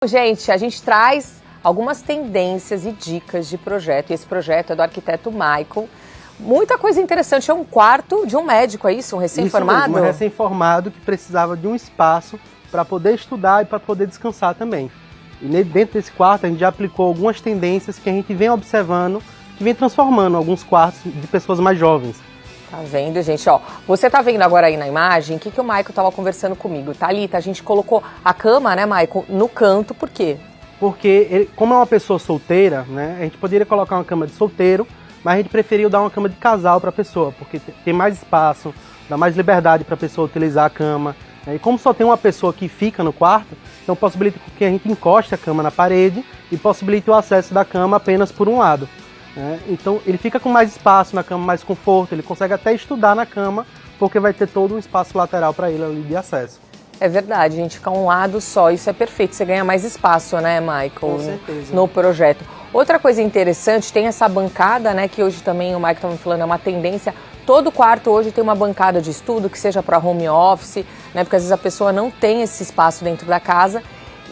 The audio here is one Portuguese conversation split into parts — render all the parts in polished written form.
Gente, a gente traz algumas tendências e dicas de projeto. E esse projeto é do arquiteto Michael. Muita coisa interessante. É um quarto de um médico, é isso? Um recém-formado? Isso mesmo, um recém-formado que precisava de um espaço para poder estudar e para poder descansar também. E dentro desse quarto a gente já aplicou algumas tendências que a gente vem observando, que vem transformando alguns quartos de pessoas mais jovens. Tá vendo, gente? Ó, você tá vendo agora aí na imagem o que o Michael tava conversando comigo. Thalita, a gente colocou a cama, né, Michael, no canto, por quê? Porque, como é uma pessoa solteira, né, a gente poderia colocar uma cama de solteiro, mas a gente preferiu dar uma cama de casal para a pessoa, porque tem mais espaço, dá mais liberdade para a pessoa utilizar a cama. E como só tem uma pessoa que fica no quarto, então possibilita que a gente encoste a cama na parede e possibilite o acesso da cama apenas por um lado. Então ele fica com mais espaço na cama, mais conforto, ele consegue até estudar na cama, porque vai ter todo um espaço lateral para ele ali de acesso. É verdade, a gente fica um lado só, isso é perfeito, você ganha mais espaço, né, Michael? Com certeza. No projeto. Outra coisa interessante, tem essa bancada, né, que hoje também o Michael estava me falando, é uma tendência, todo quarto hoje tem uma bancada de estudo, que seja para home office, né, porque às vezes a pessoa não tem esse espaço dentro da casa.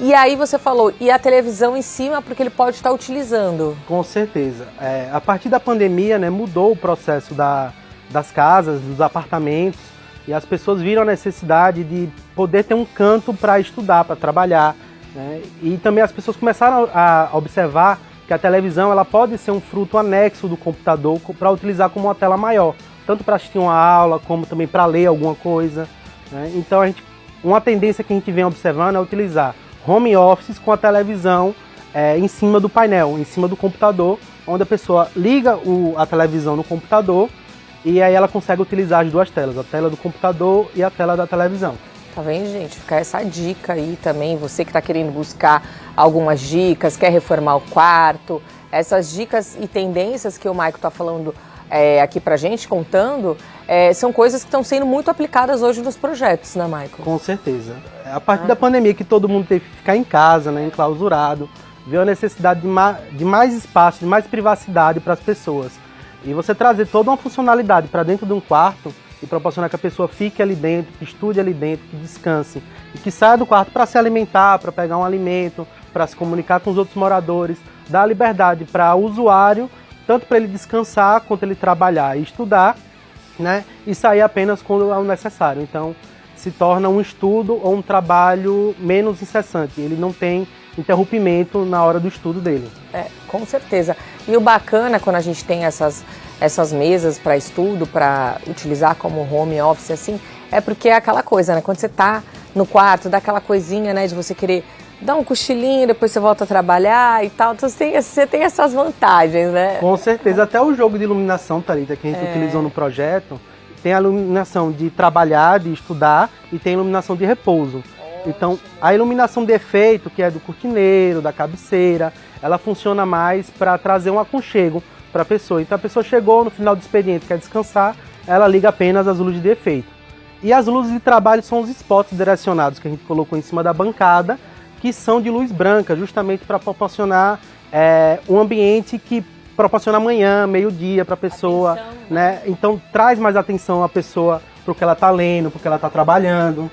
E aí você falou, e a televisão em cima, porque ele pode estar utilizando. Com certeza. A partir da pandemia, né, mudou o processo das casas, dos apartamentos, e as pessoas viram a necessidade de poder ter um canto para estudar, para trabalhar. Né? E também as pessoas começaram a observar que a televisão ela pode ser um fruto anexo do computador para utilizar como uma tela maior, tanto para assistir uma aula, como também para ler alguma coisa. Né? Então, uma tendência que a gente vem observando é utilizar home offices com a televisão em cima do painel, em cima do computador, onde a pessoa liga a televisão no computador e aí ela consegue utilizar as duas telas, a tela do computador e a tela da televisão. Tá vendo, gente? Fica essa dica aí também, você que está querendo buscar algumas dicas, quer reformar o quarto, essas dicas e tendências que o Michael está falando aqui pra gente, contando, são coisas que estão sendo muito aplicadas hoje nos projetos, né, Michael? Com certeza. A partir da pandemia, que todo mundo teve que ficar em casa, né, enclausurado, veio a necessidade de mais espaço, de mais privacidade para as pessoas. E você trazer toda uma funcionalidade para dentro de um quarto e proporcionar que a pessoa fique ali dentro, que estude ali dentro, que descanse e que saia do quarto para se alimentar, para pegar um alimento, para se comunicar com os outros moradores, dar liberdade para o usuário, tanto para ele descansar quanto ele trabalhar e estudar, né, e sair apenas quando é o necessário. Então, se torna um estudo ou um trabalho menos incessante. Ele não tem interrompimento na hora do estudo dele. Com certeza. E o bacana quando a gente tem essas mesas para estudo, para utilizar como home office, assim, é porque é aquela coisa, né? Quando você tá no quarto, dá aquela coisinha, né, de você querer dar um cochilinho, depois você volta a trabalhar e tal. Então você tem essas vantagens, né? Com certeza. Até o jogo de iluminação, Thalita, que a gente utilizou no projeto, tem a iluminação de trabalhar, de estudar, e tem a iluminação de repouso. Então, a iluminação de efeito, que é do cortineiro, da cabeceira, ela funciona mais para trazer um aconchego para a pessoa. Então, a pessoa chegou no final do expediente, quer descansar, ela liga apenas as luzes de efeito. E as luzes de trabalho são os spots direcionados que a gente colocou em cima da bancada, que são de luz branca, justamente para proporcionar um ambiente que proporciona manhã, meio-dia para a pessoa, atenção, né? Então traz mais atenção à pessoa para o que ela está lendo, para o que ela está trabalhando.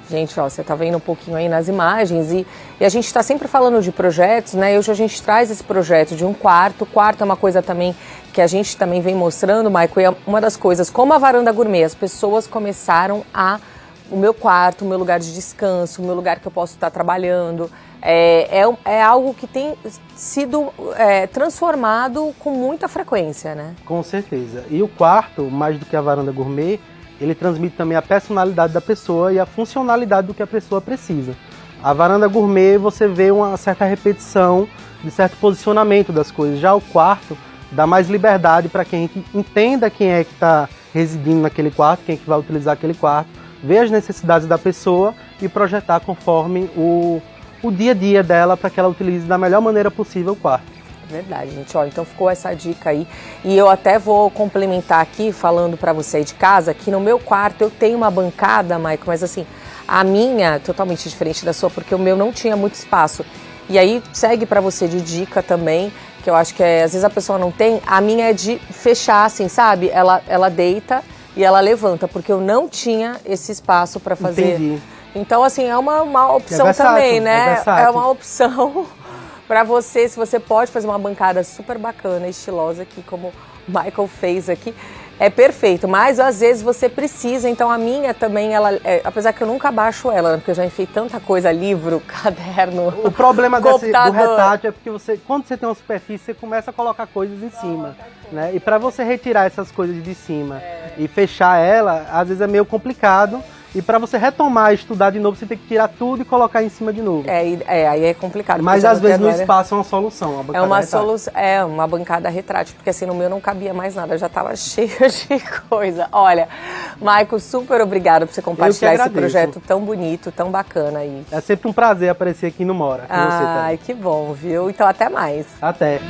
Gente, ó, você está vendo um pouquinho aí nas imagens e a gente está sempre falando de projetos, né? E hoje a gente traz esse projeto de um quarto. O quarto é uma coisa também que a gente também vem mostrando, Michael, e é uma das coisas, como a varanda gourmet, as pessoas começaram o meu quarto, o meu lugar de descanso, o meu lugar que eu posso estar trabalhando. É algo que tem sido transformado com muita frequência, né? Com certeza. E o quarto, mais do que a varanda gourmet, ele transmite também a personalidade da pessoa e a funcionalidade do que a pessoa precisa. A varanda gourmet, você vê uma certa repetição de certo posicionamento das coisas. Já o quarto dá mais liberdade para que a gente entenda quem é que está residindo naquele quarto, quem é que vai utilizar aquele quarto, ver as necessidades da pessoa e projetar conforme o dia a dia dela para que ela utilize da melhor maneira possível o quarto. Verdade, gente. Olha, então ficou essa dica aí. E eu até vou complementar aqui, falando para você aí de casa, que no meu quarto eu tenho uma bancada, Michael, mas assim, a minha, totalmente diferente da sua, porque o meu não tinha muito espaço. E aí segue para você de dica também, que eu acho que às vezes a pessoa não tem, a minha é de fechar assim, sabe? Ela deita e ela levanta, porque eu não tinha esse espaço para fazer. Entendi. Então, assim, é uma opção versátil, também, né? versátil. É uma opção para você, se você pode fazer uma bancada super bacana, estilosa, aqui, como o Michael fez aqui. É perfeito, mas às vezes você precisa, então a minha também, apesar que eu nunca baixo ela, porque eu já enfiei tanta coisa, livro, caderno, O problema do computador. retátil é porque quando você tem uma superfície, você começa a colocar coisas em cima, né? E para você retirar essas coisas de cima e fechar ela, às vezes é meio complicado. E para você retomar, estudar de novo, você tem que tirar tudo e colocar em cima de novo. Aí é complicado. Mas às vezes no espaço é uma solução. É uma solução, uma bancada retrátil, porque assim no meu não cabia mais nada, eu já estava cheia de coisa. Olha, Michael, super obrigada por você compartilhar esse projeto tão bonito, tão bacana aí. É sempre um prazer aparecer aqui no Mora com você também. Ai, que bom, viu? Então até mais. Até.